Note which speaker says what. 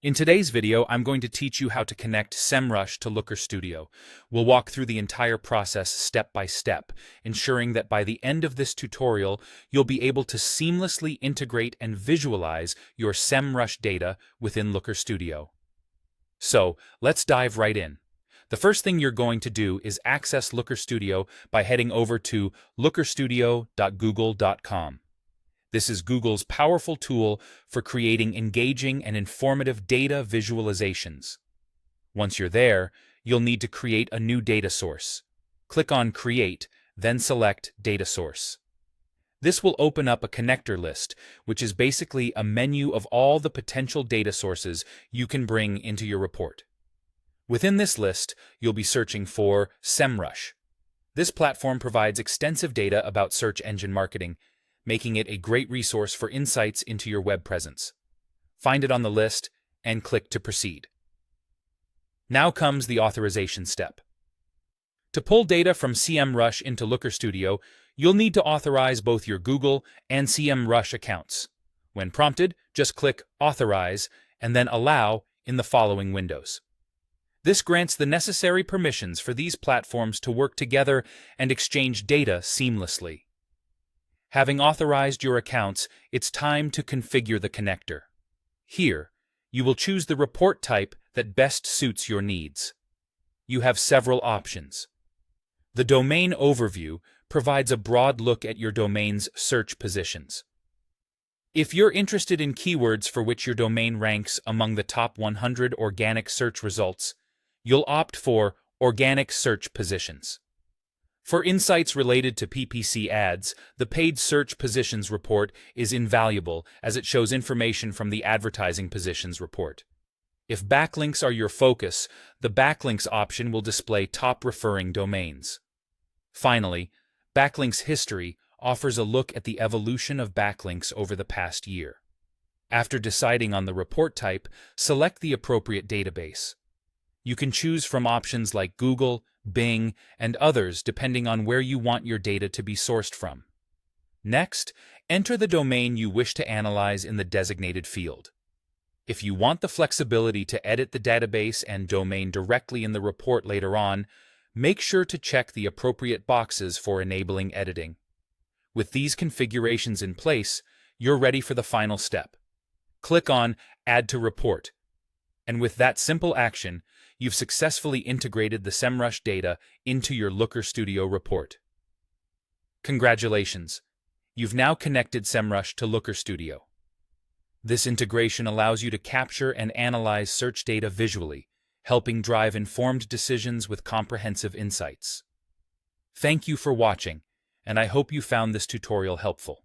Speaker 1: In today's video, I'm going to teach you how to connect SEMrush to Looker Studio. We'll walk through the entire process step by step, ensuring that by the end of this tutorial, you'll be able to seamlessly integrate and visualize your SEMrush data within Looker Studio. So, let's dive right in. The first thing you're going to do is access Looker Studio by heading over to lookerstudio.google.com. This is Google's powerful tool for creating engaging and informative data visualizations. Once you're there, you'll need to create a new data source. Click on Create, then select Data Source. This will open up a connector list, which is basically a menu of all the potential data sources you can bring into your report. Within this list, you'll be searching for SEMrush. This platform provides extensive data about search engine marketing, making it a great resource for insights into your web presence. Find it on the list and click to proceed. Now comes the authorization step. To pull data from SEMrush into Looker Studio, you'll need to authorize both your Google and SEMrush accounts. When prompted, just click Authorize and then Allow in the following windows. This grants the necessary permissions for these platforms to work together and exchange data seamlessly. Having authorized your accounts, it's time to configure the connector. Here, you will choose the report type that best suits your needs. You have several options. The Domain Overview provides a broad look at your domain's search positions. If you're interested in keywords for which your domain ranks among the top 100 organic search results, you'll opt for Organic Search Positions. For insights related to PPC ads, the Paid Search Positions report is invaluable as it shows information from the Advertising Positions report. If backlinks are your focus, the Backlinks option will display top referring domains. Finally, Backlinks History offers a look at the evolution of backlinks over the past year. After deciding on the report type, select the appropriate database. You can choose from options like Google, Bing, and others depending on where you want your data to be sourced from. Next, enter the domain you wish to analyze in the designated field. If you want the flexibility to edit the database and domain directly in the report later on, make sure to check the appropriate boxes for enabling editing. With these configurations in place, you're ready for the final step. Click on Add to Report. And with that simple action, you've successfully integrated the SEMrush data into your Looker Studio report. Congratulations! You've now connected SEMrush to Looker Studio. This integration allows you to capture and analyze search data visually, helping drive informed decisions with comprehensive insights. Thank you for watching, and I hope you found this tutorial helpful.